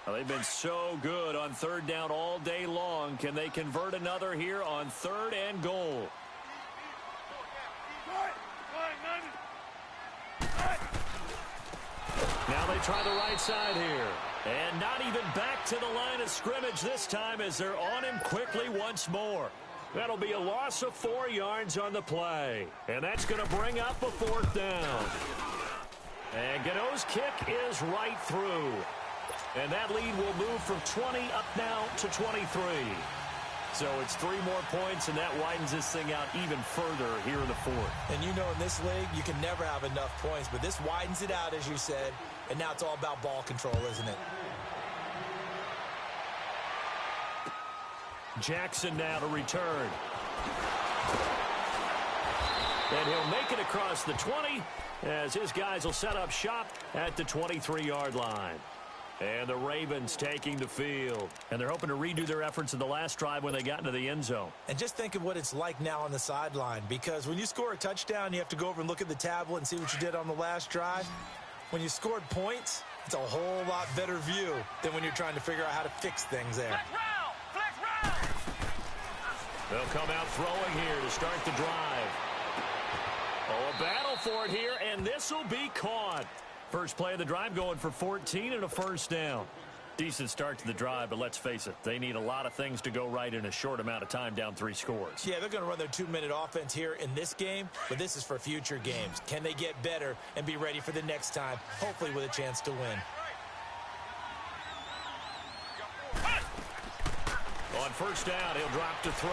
Well, they've been so good on 3rd down all day long. Can they convert another here on 3rd and goal? Now they try the right side here. And not even back to the line of scrimmage this time as they're on him quickly once more. That'll be a loss of 4 yards on the play. And that's going to bring up a 4th down. And Gano's kick is right through. And that lead will move from 20 up now to 23. So it's 3 more points, and that widens this thing out even further here in the fourth. And you know in this league, you can never have enough points, but this widens it out, as you said, and now it's all about ball control, isn't it? Jackson now to return. And he'll make it across the 20 as his guys will set up shop at the 23-yard line. And the Ravens taking the field. And they're hoping to redo their efforts in the last drive when they got into the end zone. And just think of what it's like now on the sideline, because when you score a touchdown, you have to go over and look at the tablet and see what you did on the last drive. When you scored points, it's a whole lot better view than when you're trying to figure out how to fix things there. They'll come out throwing here to start the drive. Oh, a battle for it here, and this will be caught. First play of the drive going for 14 and a first down. Decent start to the drive, but let's face it, they need a lot of things to go right in a short amount of time down 3 scores. Yeah, they're going to run their 2-minute offense here in this game, but this is for future games. Can they get better and be ready for the next time, hopefully with a chance to win? On first down, he'll drop to throw.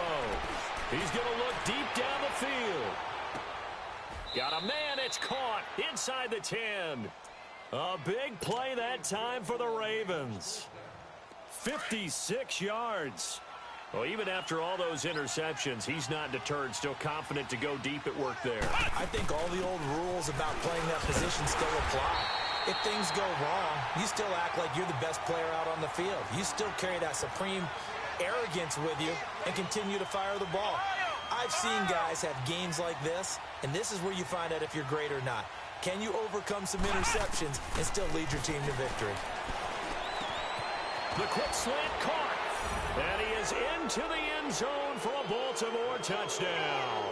He's going to look deep down the field. Got a man, it's caught inside the 10. A big play that time for the Ravens. 56 yards. Well, even after all those interceptions, he's not deterred, still confident to go deep at work there. I think all the old rules about playing that position still apply. If things go wrong, you still act like you're the best player out on the field. You still carry that supreme arrogance with you and continue to fire the ball. I've seen guys have games like this, and this is where you find out if you're great or not. Can you overcome some interceptions and still lead your team to victory? The quick slant caught, and he is into the end zone for a Baltimore touchdown.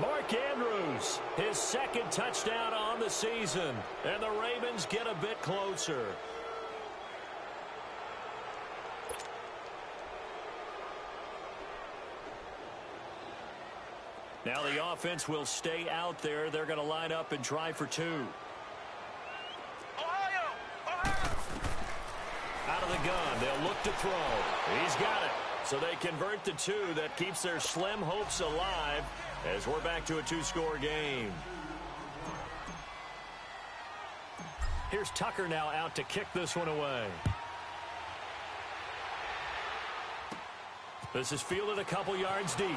Mark Andrews, his second touchdown on the season, and the Ravens get a bit closer. Now the offense will stay out there. They're going to line up and try for 2. Out of the gun, they'll look to throw. He's got it. So they convert the 2. That keeps their slim hopes alive as we're back to a 2-score game. Here's Tucker now out to kick this one away. This is fielded a couple yards deep.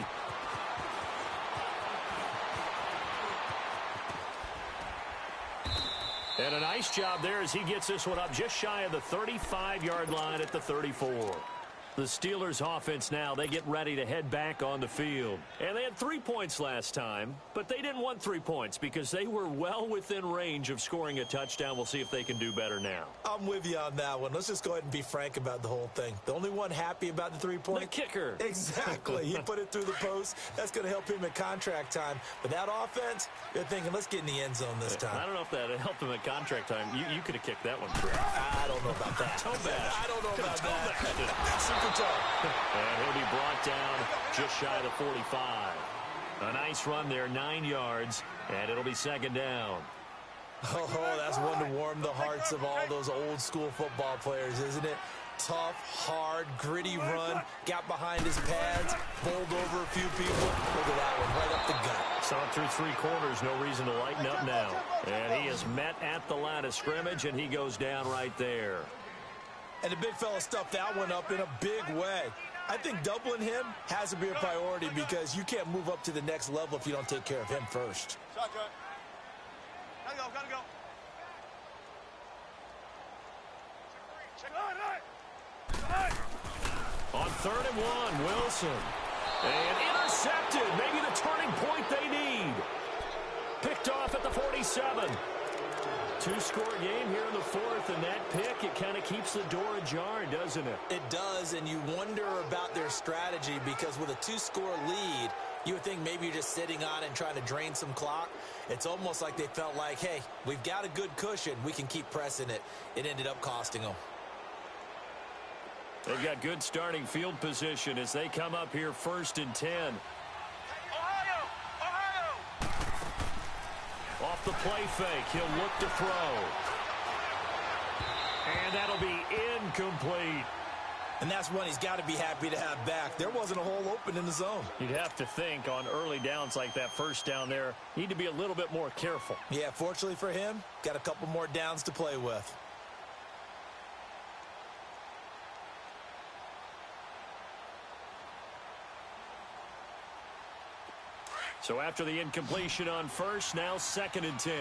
And a nice job there as he gets this one up just shy of the 35-yard line at the 34. The Steelers offense now, they get ready to head back on the field. And they had 3 points last time, but they didn't want 3 points because they were well within range of scoring a touchdown. We'll see if they can do better now. I'm with you on that one. Let's just go ahead and be frank about the whole thing. The only one happy about the 3-point? The kicker. Exactly. He put it through the post. That's going to help him at contract time. But that offense, they're thinking, let's get in the end zone this time. I don't know if that helped him at contract time. You could have kicked that one through. I don't know about that. Toe bash. I don't know about that. Super toe. And he'll be brought down just shy of the 45. A nice run there, 9 yards, and it'll be second down. Oh, that's one to warm the hearts of all those old school football players, isn't it? Tough, hard, gritty run, got behind his pads, bowled over a few people. Look at that one, right up the gut. Saw it through 3 quarters, no reason to lighten up now. And he is met at the line of scrimmage, and he goes down right there. And the big fella stuffed that one up in a big way. I think doubling him has to be a priority because you can't move up to the next level if you don't take care of him first. Shotgun. Gotta go, gotta go. On 3rd and 1, Wilson. And intercepted, maybe the turning point they need. Picked off at the 47. 2-score game here in the 4th, and that pick, it kind of keeps the door ajar, doesn't it? It does, and you wonder about their strategy because with a 2-score lead, you would think maybe you're just sitting on it and trying to drain some clock. It's almost like they felt like, hey, we've got a good cushion. We can keep pressing it. It ended up costing them. They've got good starting field position as they come up here 1st and 10. Off the play fake, he'll look to throw. And that'll be incomplete. And that's one he's got to be happy to have back. There wasn't a hole open in the zone. You'd have to think on early downs like that first down there, need to be a little bit more careful. Yeah, fortunately for him, got a couple more downs to play with. So after the incompletion on first, now 2nd and 10.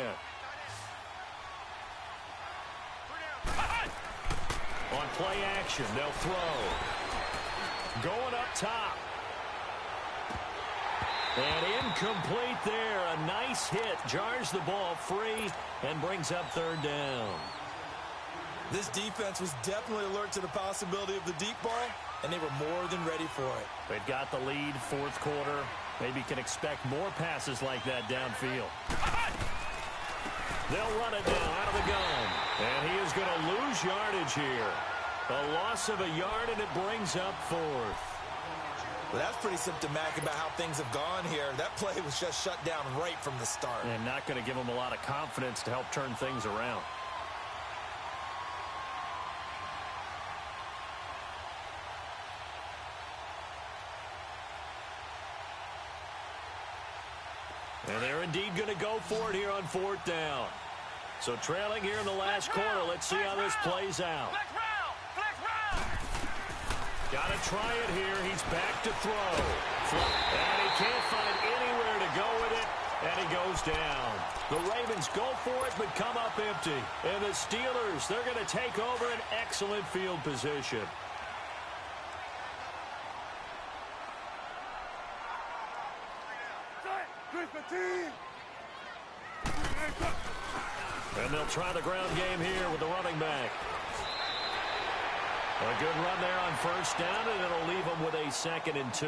On play action, they'll throw. Going up top. And incomplete there. A nice hit. Jars the ball free and brings up 3rd down. This defense was definitely alert to the possibility of the deep ball, and they were more than ready for it. They've got the lead, 4th quarter. Maybe can expect more passes like that downfield. They'll run it down out of the gun. And he is going to lose yardage here. A loss of a yard, and it brings up 4th. Well, that's pretty symptomatic about how things have gone here. That play was just shut down right from the start. And not going to give him a lot of confidence to help turn things around. And they're indeed going to go for it here on 4th down. So trailing here in the last quarter. Let's see how this plays out. Got to try it here. He's back to throw. And he can't find anywhere to go with it. And he goes down. The Ravens go for it but come up empty. And the Steelers, they're going to take over an excellent field position. And they'll try the ground game here with the running back. A good run there on 1st down, and it'll leave them with a 2nd and 2.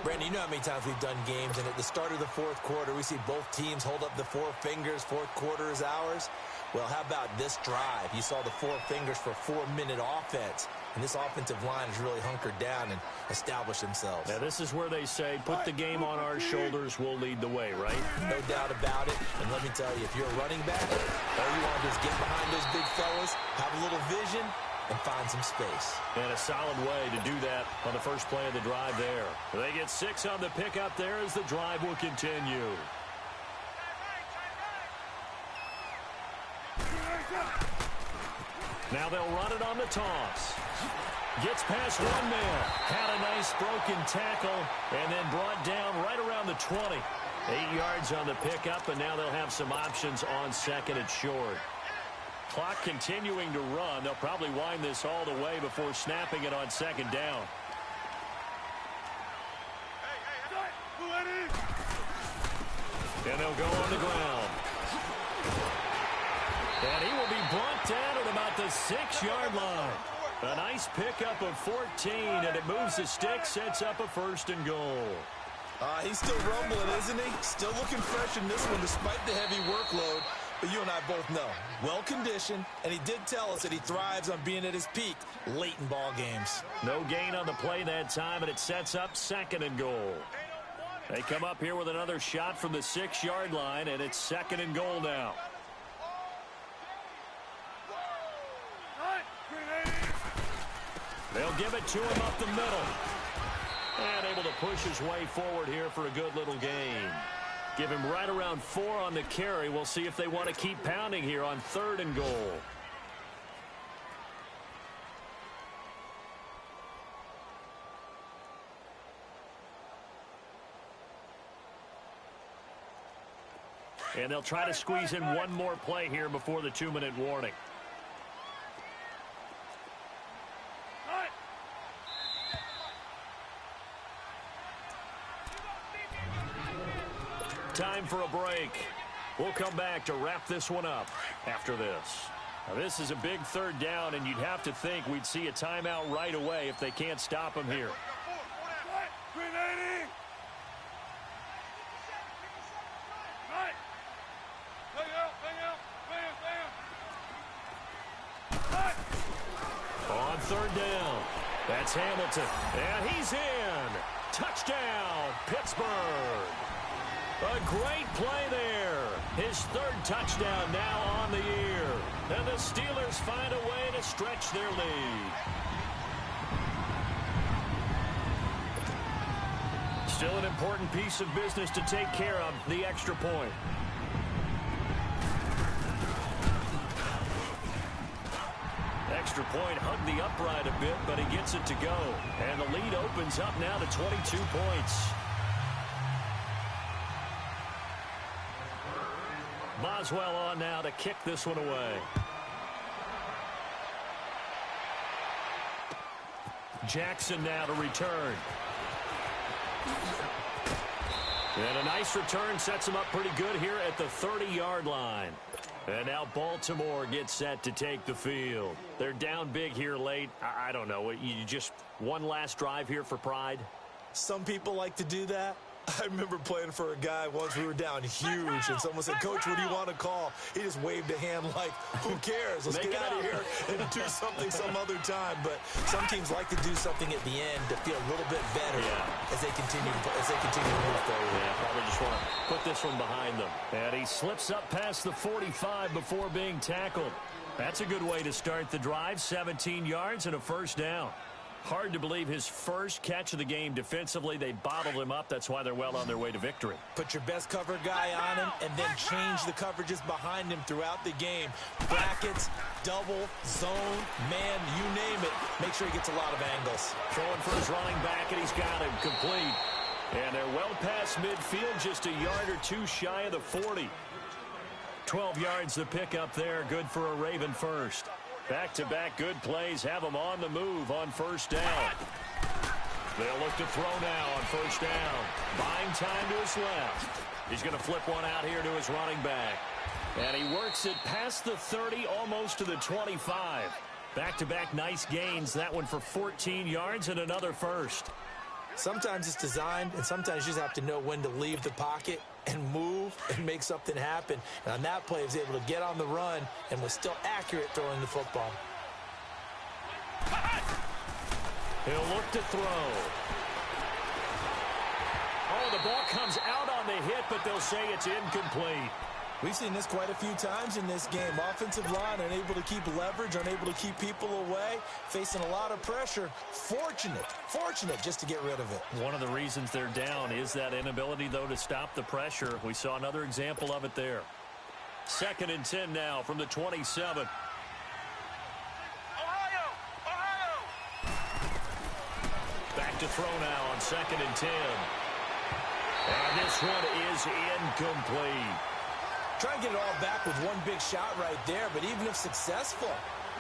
Brandon, you know how many times we've done games, and at the start of the 4th quarter, we see both teams hold up the 4 fingers, 4th quarter is ours. Well, how about this drive? You saw the 4 fingers for 4-minute offense, and this offensive line has really hunkered down and established themselves. Now, this is where they say, put the game on our shoulders, we'll lead the way, right? No doubt about it. And let me tell you, if you're a running back, all you want to do is get behind those big fellas, have a little vision, and find some space. And a solid way to do that on the first play of the drive there. They get 6 on the pickup there as the drive will continue. Now they'll run it on the toss. Gets past 1 man. Had a nice broken tackle and then brought down right around the 20. 8 yards on the pickup, and now they'll have some options on 2nd and short. Clock continuing to run. They'll probably wind this all the way before snapping it on 2nd down. And they'll go on the ground. And he will be brought down at about the 6-yard line. A nice pickup of 14, and it moves the stick, sets up a 1st and goal. He's still rumbling, isn't he? Still looking fresh in this one despite the heavy workload. But you and I both know, well-conditioned, and he did tell us that he thrives on being at his peak late in ball games. No gain on the play that time, and it sets up 2nd and goal. They come up here with another shot from the 6-yard line, and it's 2nd and goal now. They'll give it to him up the middle. And able to push his way forward here for a good little gain. Give him right around 4 on the carry. We'll see if they want to keep pounding here on 3rd and goal. And they'll try to squeeze in one more play here before the 2-minute warning. Time for a break. We'll come back to wrap this one up after this. Now, this is a big 3rd down, and you'd have to think we'd see a timeout right away if they can't stop him here. On 3rd down, that's Hamilton, and he's in. Touchdown, Pittsburgh. A great play there. His 3rd touchdown now on the year. And the Steelers find a way to stretch their lead. Still an important piece of business to take care of, the extra point. Extra point hugged the upright a bit, but he gets it to go. And the lead opens up now to 22 points. Boswell on now to kick this one away. Jackson now to return. And a nice return sets him up pretty good here at the 30-yard line. And now Baltimore gets set to take the field. They're down big here late. I don't know. You just one last drive here for pride? Some people like to do that. I remember playing for a guy once. We were down huge, and someone said, "Coach, what do you want to call?" He just waved a hand like, "Who cares? Let's get out of here and do something some other time." But some teams like to do something at the end to feel a little bit better as they continue to move forward. Yeah, probably just want to put this one behind them. And he slips up past the 45 before being tackled. That's a good way to start the drive. 17 yards and a first down. Hard to believe his first catch of the game defensively. They bottled him up. That's why they're well on their way to victory. Put your best cover guy on him and then change the coverages behind him throughout the game. Brackets, double, zone, man, you name it. Make sure he gets a lot of angles. Throwing for his running back, and he's got him complete. And they're well past midfield, just a yard or two shy of the 40. 12 yards the pickup there. Good for a Raven first. Back-to-back good plays have him on the move on first down. They'll look to throw now on first down. Buying time to his left. He's going to flip one out here to his running back. And he works it past the 30, almost to the 25. Back-to-back nice gains. That one for 14 yards and another first. Sometimes it's designed, and sometimes you just have to know when to leave the pocket and move and make something happen. And on that play, he was able to get on the run and was still accurate throwing the football. He'll look to throw. Oh, the ball comes out on the hit, but they'll say it's incomplete. We've seen this quite a few times in this game. Offensive line unable to keep leverage, unable to keep people away, facing a lot of pressure. Fortunate just to get rid of it. One of the reasons they're down is that inability, though, to stop the pressure. We saw another example of it there. 2nd and 10 now from the 27. Back to throw now on 2nd and 10. And this one is incomplete. Try and get it all back with one big shot right there, but even if successful,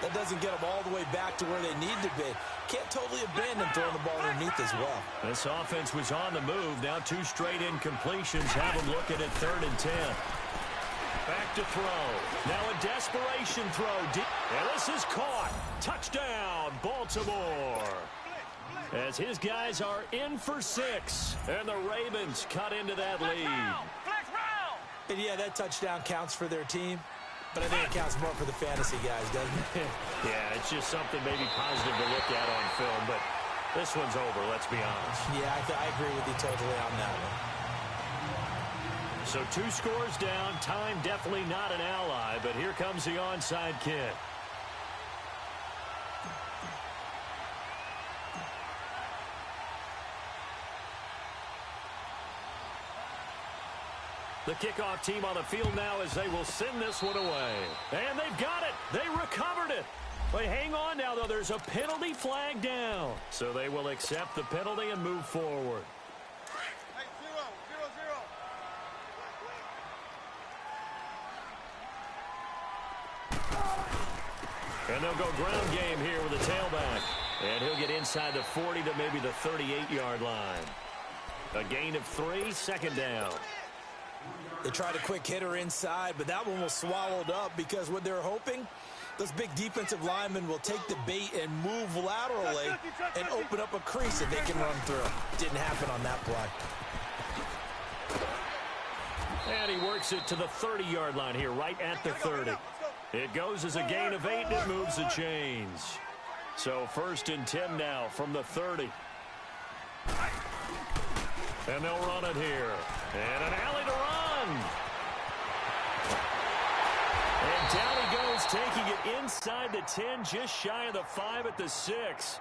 that doesn't get them all the way back to where they need to be. Can't totally abandon throwing the ball underneath as well. This offense was on the move. Now 2 straight incompletions have them looking at 3rd and 10. Back to throw. Now a desperation throw. And this is caught. Touchdown, Baltimore. As his guys are in for 6. And the Ravens cut into that lead. And yeah, that touchdown counts for their team, but I think it counts more for the fantasy guys, doesn't it? Yeah, it's just something maybe positive to look at on film, but this one's over, let's be honest. Yeah, I agree with you totally on that one. So 2 scores down, time definitely not an ally, but here comes the onside kick. The kickoff team on the field now as they will send this one away. And they've got it. They recovered it. But hang on now, though. There's a penalty flag down. So they will accept the penalty and move forward. Hey, 0-0-0. And they'll go ground game here with a tailback. And he'll get inside the 40 to maybe the 38-yard line. A gain of 3, 2nd down. They tried a quick hitter inside, but that one was swallowed up because what they're hoping, those big defensive linemen will take the bait and move laterally and open up a crease that they can run through. Didn't happen on that play. And he works it to the 30-yard line here, right at the 30. It goes as a gain of 8, and it moves the chains. So 1st and 10 now from the 30. And they'll run it here. And an alley to run. And down he goes, taking it inside the 10, just shy of the 5 at the 6.